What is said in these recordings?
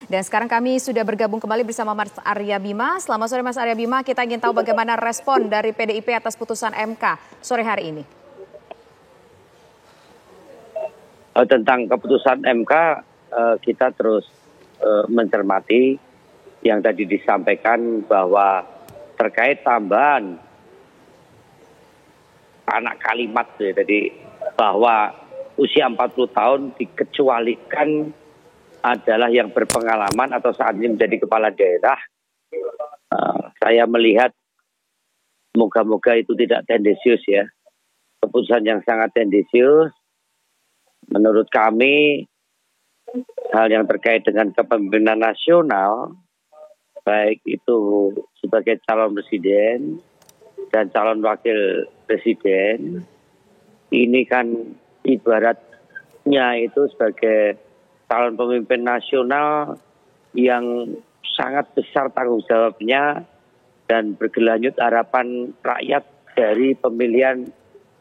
Dan sekarang kami sudah bergabung kembali bersama Mas Arya Bima. Selamat sore Mas Arya Bima, kita ingin tahu bagaimana respon dari PDIP atas putusan MK sore hari ini. Tentang keputusan MK, kita terus mencermati yang tadi disampaikan bahwa terkait tambahan anak kalimat tadi bahwa usia 40 tahun dikecualikan adalah yang berpengalaman atau saat ini menjadi kepala daerah. Saya melihat moga-moga itu tidak tendensius ya. Keputusan yang sangat tendensius. Menurut kami hal yang terkait dengan kepemimpinan nasional, baik itu sebagai calon presiden dan calon wakil presiden, ini kan ibaratnya itu sebagai calon pemimpin nasional yang sangat besar tanggung jawabnya dan bergelanjut harapan rakyat dari pemilihan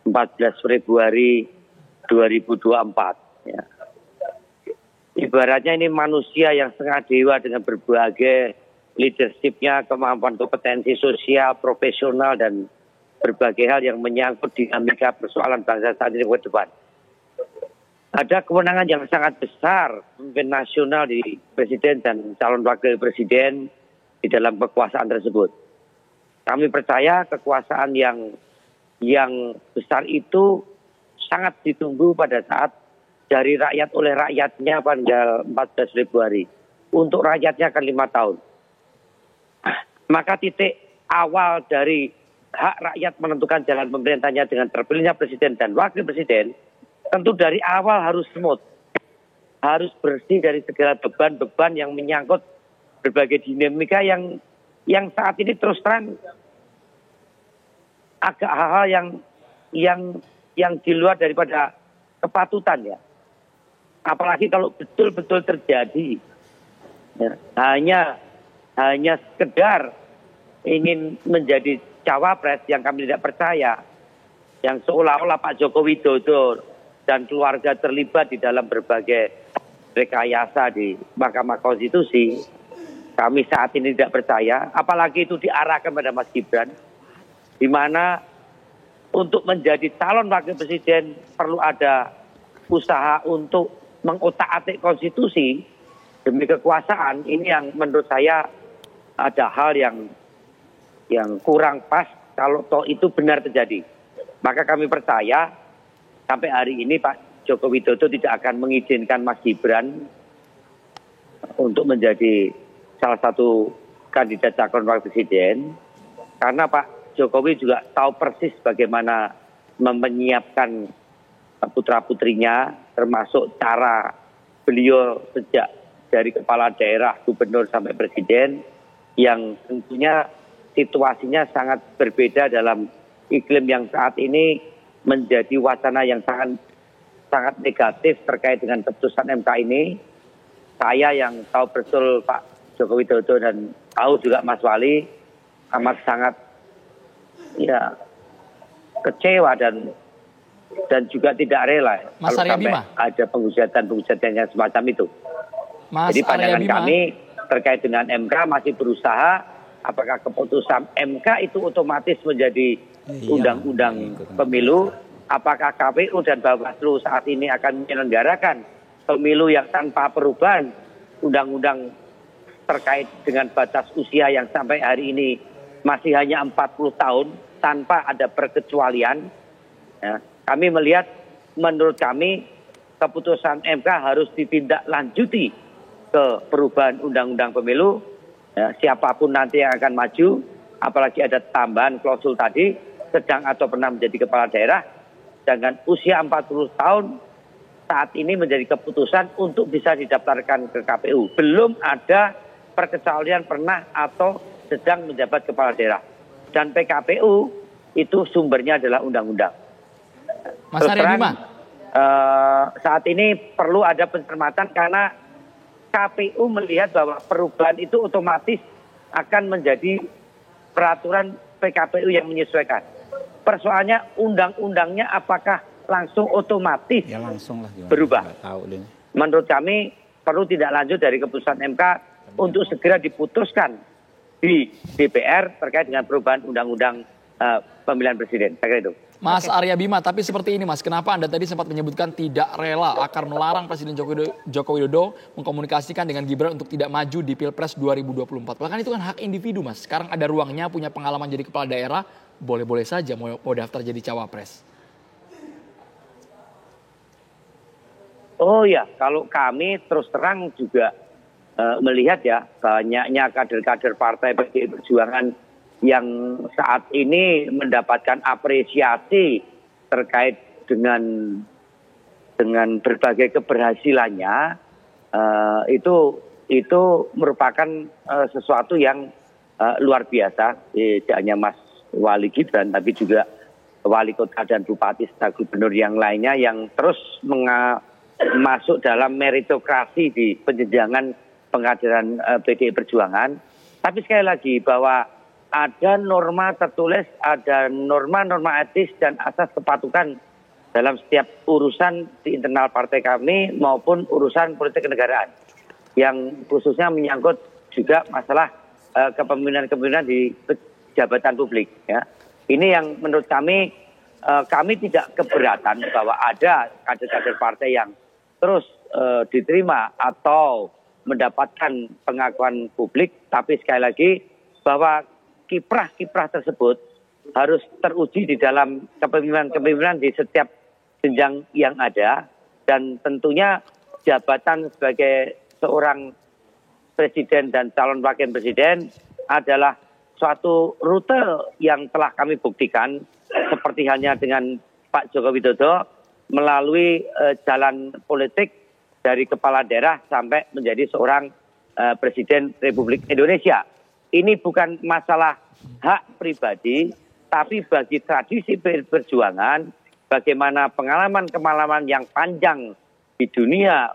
14 Februari 2024. Ya. Ibaratnya ini manusia yang setengah dewa dengan berbagai leadership-nya, kemampuan kompetensi sosial, profesional, dan berbagai hal yang menyangkut dinamika persoalan bangsa saat ini ke depan. Ada kewenangan yang sangat besar pemimpin nasional di presiden dan calon wakil presiden di dalam kekuasaan tersebut. Kami percaya kekuasaan yang besar itu sangat ditunggu pada saat dari rakyat oleh rakyatnya pada 14 Februari. Untuk rakyatnya akan 5 tahun. Maka titik awal dari hak rakyat menentukan jalan pemerintahnya dengan terpilihnya presiden dan wakil presiden, tentu dari awal harus smooth, harus bersih dari segala beban-beban yang menyangkut berbagai dinamika yang saat ini terus terang agak hal-hal yang di luar daripada kepatutan ya. Apalagi kalau betul-betul terjadi, ya, hanya sekedar ingin menjadi cawapres yang kami tidak percaya, yang seolah-olah Pak Joko Widodo dan keluarga terlibat di dalam berbagai rekayasa di Mahkamah Konstitusi. Kami saat ini tidak percaya, apalagi itu diarahkan pada Mas Gibran, di mana untuk menjadi calon wakil presiden perlu ada usaha untuk mengotak-atik konstitusi demi kekuasaan. Ini yang menurut saya ada hal yang kurang pas kalau toh itu benar terjadi. Maka kami percaya sampai hari ini Pak Joko Widodo tidak akan mengizinkan Mas Gibran untuk menjadi salah satu kandidat calon wakil presiden. Karena Pak Jokowi juga tahu persis bagaimana menyiapkan putra-putrinya, termasuk cara beliau sejak dari kepala daerah, gubernur sampai presiden, yang tentunya situasinya sangat berbeda dalam iklim yang saat ini menjadi wacana yang sangat negatif terkait dengan keputusan MK ini. Saya yang tahu betul Pak Joko Widodo dan tahu juga Mas Wali amat sangat ya kecewa dan juga tidak rela Mas kalau Arya sampai Bima. ada penghujatan yang semacam itu. Mas Jadi pandangan Arya Bima, kami terkait dengan MK masih berusaha apakah keputusan MK itu otomatis menjadi undang-undang pemilu, apakah KPU dan Bawaslu saat ini akan menyelenggarakan pemilu yang tanpa perubahan undang-undang terkait dengan batas usia yang sampai hari ini masih hanya 40 tahun tanpa ada perkecualian. Ya, kami melihat, menurut kami keputusan MK harus ditindaklanjuti ke perubahan undang-undang pemilu. Ya, siapapun nanti yang akan maju, apalagi ada tambahan klausul tadi, sedang atau pernah menjadi kepala daerah, dengan usia 40 tahun saat ini menjadi keputusan untuk bisa didaftarkan ke KPU. Belum ada perkecualian pernah atau sedang menjabat kepala daerah. Dan PKPU itu sumbernya adalah undang-undang. Mas Arya Bima. Saat ini perlu ada pencermatan karena KPU melihat bahwa perubahan itu otomatis akan menjadi peraturan PKPU yang menyesuaikan. Persoalannya undang-undangnya apakah langsung otomatis Ya langsung lah, berubah. Tahu deh. Menurut kami perlu tindak lanjut dari keputusan MK untuk segera diputuskan di DPR terkait dengan perubahan undang-undang pemilihan presiden. Saya kira itu. Mas Arya Bima, tapi seperti ini Mas, kenapa Anda tadi sempat menyebutkan tidak rela akan melarang Presiden Joko Widodo mengkomunikasikan dengan Gibran untuk tidak maju di Pilpres 2024. Bahkan itu kan hak individu Mas, sekarang ada ruangnya, punya pengalaman jadi kepala daerah, boleh-boleh saja mau daftar jadi cawapres. Oh ya, kalau kami terus terang juga melihat ya banyaknya kader-kader Partai PDI Perjuangan yang saat ini mendapatkan apresiasi terkait dengan berbagai keberhasilannya, itu merupakan sesuatu yang luar biasa. Tidak hanya Mas Wali Gibran, tapi juga wali kota dan bupati serta gubernur yang lainnya yang terus masuk dalam meritokrasi di penjenjangan pengkaderan PDI Perjuangan. Tapi sekali lagi bahwa ada norma tertulis, ada norma-norma etis dan asas kepatuhan dalam setiap urusan di internal partai kami maupun urusan politik kenegaraan yang khususnya menyangkut juga masalah kepemimpinan di jabatan publik. Ya. Ini yang menurut kami tidak keberatan bahwa ada kader-kader partai yang terus diterima atau mendapatkan pengakuan publik, tapi sekali lagi bahwa kiprah-kiprah tersebut harus teruji di dalam kepemimpinan di setiap jenjang yang ada, dan tentunya jabatan sebagai seorang presiden dan calon wakil presiden adalah suatu rute yang telah kami buktikan seperti halnya dengan Pak Joko Widodo melalui jalan politik dari kepala daerah sampai menjadi seorang presiden Republik Indonesia. Ini bukan masalah hak pribadi, tapi bagi tradisi perjuangan, bagaimana pengalaman-pengalaman yang panjang di dunia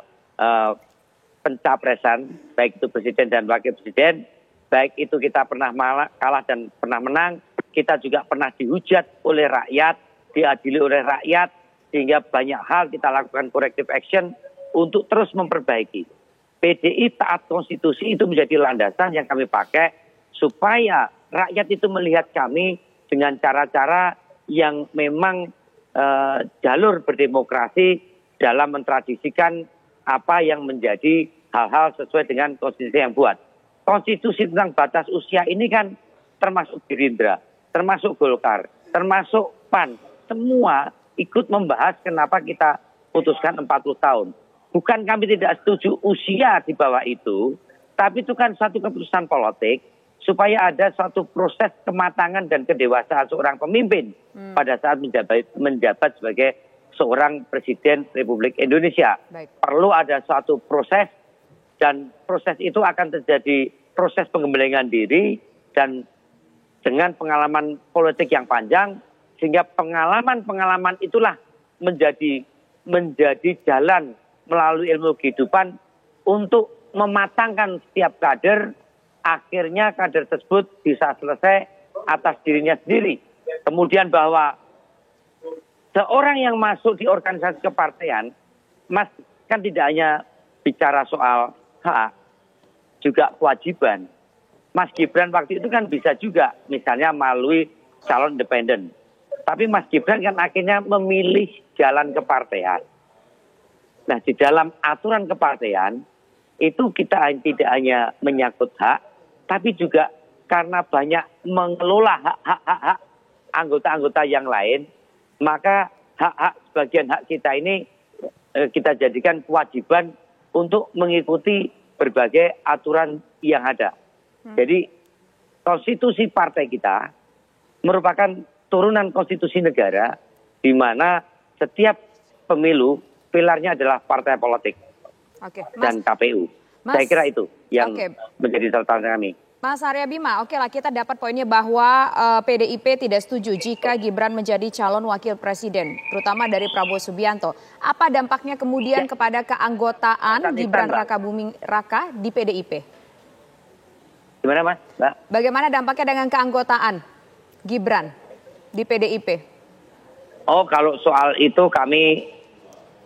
pencapresan, baik itu presiden dan wakil presiden, baik itu kita pernah kalah dan pernah menang, kita juga pernah dihujat oleh rakyat, diadili oleh rakyat, sehingga banyak hal kita lakukan corrective action untuk terus memperbaiki. PDI taat konstitusi itu menjadi landasan yang kami pakai supaya rakyat itu melihat kami dengan cara-cara yang memang jalur berdemokrasi dalam mentradisikan apa yang menjadi hal-hal sesuai dengan konstitusi yang buat. Konstitusi tentang batas usia ini kan termasuk Gerindra, termasuk Golkar, termasuk PAN, semua ikut membahas kenapa kita putuskan 40 tahun. Bukan kami tidak setuju usia di bawah itu, tapi itu kan satu keputusan politik supaya ada suatu proses kematangan dan kedewasaan seorang pemimpin pada saat menjabat sebagai seorang presiden Republik Indonesia. Baik. Perlu ada suatu proses, dan proses itu akan terjadi proses pengembangan diri dan dengan pengalaman politik yang panjang, sehingga pengalaman-pengalaman itulah menjadi jalan melalui ilmu kehidupan untuk mematangkan setiap kader, akhirnya kader tersebut bisa selesai atas dirinya sendiri. Kemudian bahwa seorang yang masuk di organisasi kepartean, Mas, kan tidak hanya bicara soal hak, juga kewajiban. Mas Gibran waktu itu kan bisa juga misalnya melalui calon independen. Tapi Mas Gibran kan akhirnya memilih jalan kepartean. Nah, di dalam aturan kepartean itu kita tidak hanya menyangkut hak, tapi juga karena banyak mengelola hak-hak anggota-anggota yang lain, maka hak-hak sebagian hak kita ini kita jadikan kewajiban untuk mengikuti berbagai aturan yang ada. Jadi konstitusi partai kita merupakan turunan konstitusi negara, di mana setiap pemilu pilarnya adalah partai politik. Oke, Mas, dan KPU. Mas, saya kira itu yang menjadi catatan kami. Mas Arya Bima, oke lah, kita dapat poinnya bahwa PDIP tidak setuju jika Gibran menjadi calon wakil presiden, terutama dari Prabowo Subianto. Apa dampaknya kemudian kepada keanggotaan Gibran Rakabuming Raka di PDIP? Gimana Mas? Mbak? Bagaimana dampaknya dengan keanggotaan Gibran di PDIP? Oh, kalau soal itu kami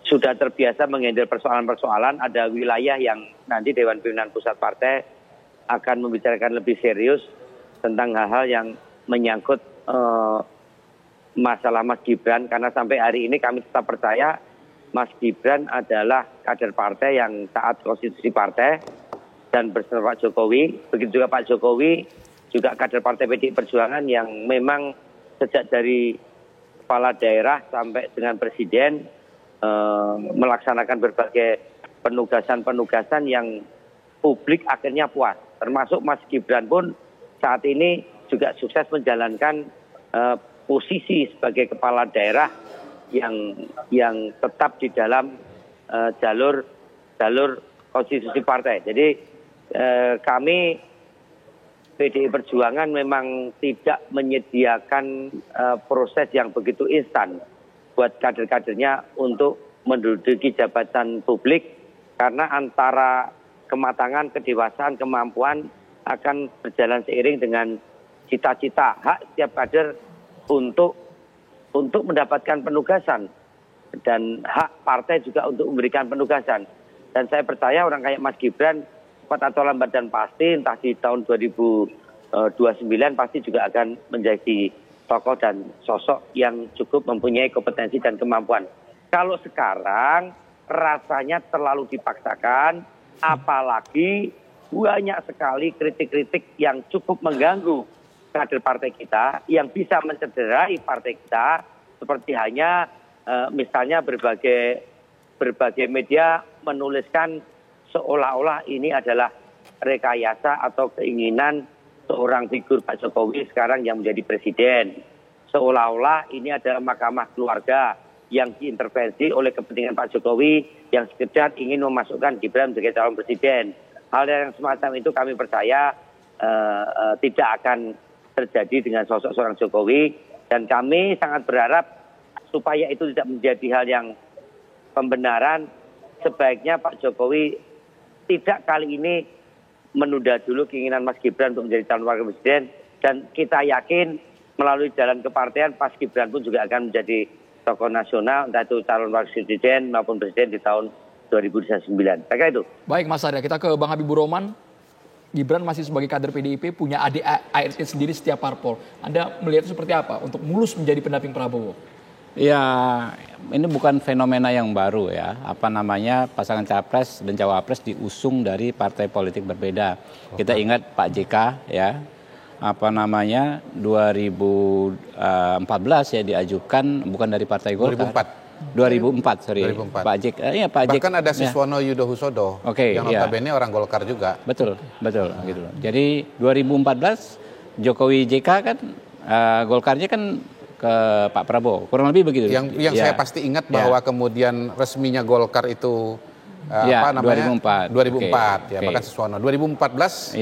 sudah terbiasa menghandle persoalan-persoalan. Ada wilayah yang nanti Dewan Pimpinan Pusat Partai akan membicarakan lebih serius tentang hal-hal yang menyangkut masalah Mas Gibran. Karena sampai hari ini kami tetap percaya Mas Gibran adalah kader partai yang taat konstitusi partai dan bersama Pak Jokowi. Begitu juga Pak Jokowi juga kader partai PDI Perjuangan yang memang sejak dari kepala daerah sampai dengan presiden melaksanakan berbagai penugasan-penugasan yang publik akhirnya puas. Termasuk Mas Gibran pun saat ini juga sukses menjalankan posisi sebagai kepala daerah yang tetap di dalam jalur konstitusi partai. Jadi kami PDI Perjuangan memang tidak menyediakan proses yang begitu instan buat kader-kadernya untuk menduduki jabatan publik, karena antara kematangan, kedewasaan, kemampuan akan berjalan seiring dengan cita-cita hak setiap kader untuk mendapatkan penugasan, dan hak partai juga untuk memberikan penugasan. Dan saya percaya orang kayak Mas Gibran cepat atau lambat dan pasti entah di tahun 2029 pasti juga akan menjadi tokoh dan sosok yang cukup mempunyai kompetensi dan kemampuan. Kalau sekarang rasanya terlalu dipaksakan, apalagi banyak sekali kritik-kritik yang cukup mengganggu kader partai kita, yang bisa mencederai partai kita, seperti hanya misalnya berbagai media menuliskan seolah-olah ini adalah rekayasa atau keinginan seorang figur Pak Jokowi sekarang yang menjadi presiden. Seolah-olah ini adalah mahkamah keluarga yang diintervensi oleh kepentingan Pak Jokowi yang sekedar ingin memasukkan Gibran sebagai calon presiden. Hal yang semacam itu kami percaya tidak akan terjadi dengan sosok seorang Jokowi, dan kami sangat berharap supaya itu tidak menjadi hal yang pembenaran. Sebaiknya Pak Jokowi tidak kali ini menunda dulu keinginan Mas Gibran untuk menjadi calon wakil presiden, dan kita yakin melalui jalan kepartean Mas Gibran pun juga akan menjadi tokoh nasional, entah itu calon wakil presiden maupun presiden di tahun 2029. Saya kira itu. Baik Mas Arya, kita ke Bang Habibur Rahman. Gibran masih sebagai kader PDIP, punya ADART sendiri setiap parpol. Anda melihat seperti apa untuk mulus menjadi pendamping Prabowo? Ya, ini bukan fenomena yang baru ya. Apa namanya, pasangan capres dan cawapres diusung dari partai politik berbeda. Kita ingat Pak JK ya, apa namanya 2014 ya diajukan bukan dari Partai Golkar. 2004 sorry. 2004. Pak JK, iya Pak JK. Bahkan ada Siswono Yudo Husodo yang notabene orang Golkar juga. Betul gitu loh. Jadi 2014 Jokowi JK kan Golkarnya kan ke Pak Prabowo, kurang lebih begitu. Yang saya pasti ingat bahwa kemudian resminya Golkar itu apa namanya 2004 ya, bahkan Siswono 2014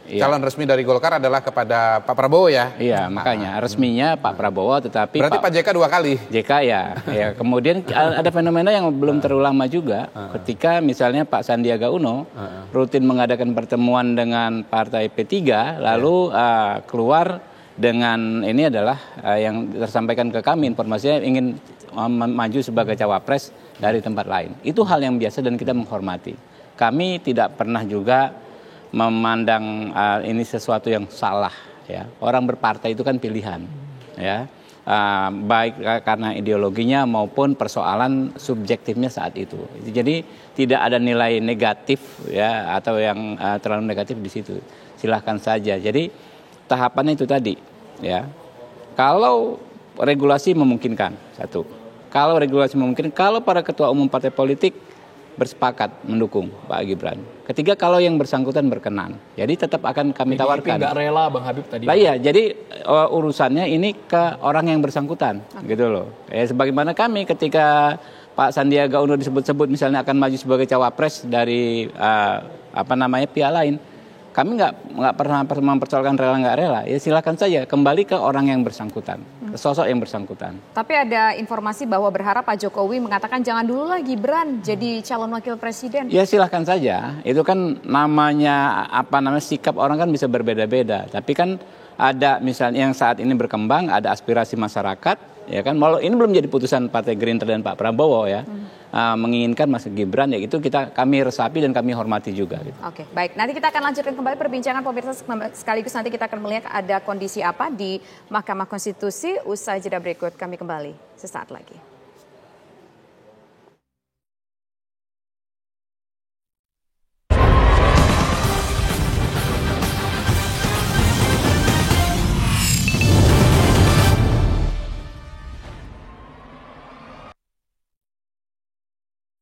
calon resmi dari Golkar adalah kepada Pak Prabowo ya. Iya, makanya resminya Pak Prabowo, tetapi berarti Pak JK 2 kali. JK ya. Kemudian ada fenomena yang belum terlalu lama juga, ketika misalnya Pak Sandiaga Uno rutin mengadakan pertemuan dengan partai P3, lalu keluar dengan ini adalah yang tersampaikan ke kami informasinya ingin maju sebagai cawapres dari tempat lain. Itu hal yang biasa dan kita menghormati. Kami tidak pernah juga memandang ini sesuatu yang salah ya. Orang berpartai itu kan pilihan ya, baik karena ideologinya maupun persoalan subjektifnya saat itu. Jadi tidak ada nilai negatif ya atau yang terlalu negatif di situ. Silahkan saja. Jadi tahapannya itu tadi ya. Kalau regulasi memungkinkan, satu. Kalau regulasi memungkinkan, kalau para ketua umum partai politik bersepakat mendukung Pak Gibran. Ketiga, kalau yang bersangkutan berkenan. Jadi tetap akan kami tawarkan. PDIP nggak rela Bang Habib tadi. Lah iya, jadi urusannya ini ke orang yang bersangkutan, gitu loh. Sebagaimana kami ketika Pak Sandiaga Uno disebut-sebut misalnya akan maju sebagai cawapres dari pihak lain, kami nggak pernah mempersoalkan rela nggak rela. Ya silakan saja, kembali ke orang yang bersangkutan, ke sosok yang bersangkutan. Tapi ada informasi bahwa berharap Pak Jokowi mengatakan jangan dulu lah Gibran jadi calon wakil presiden. Ya silakan saja, itu kan namanya sikap orang kan bisa berbeda-beda. Tapi kan ada misalnya yang saat ini berkembang, ada aspirasi masyarakat, ya kan. Walau ini belum jadi putusan Partai Gerindra dan Pak Prabowo ya, menginginkan Mas Gibran, ya itu kami resapi dan kami hormati juga. Gitu. Oke, baik. Nanti kita akan lanjutkan kembali perbincangan pemirsa, sekaligus nanti kita akan melihat ada kondisi apa di Mahkamah Konstitusi. Usai jeda berikut kami kembali sesaat lagi.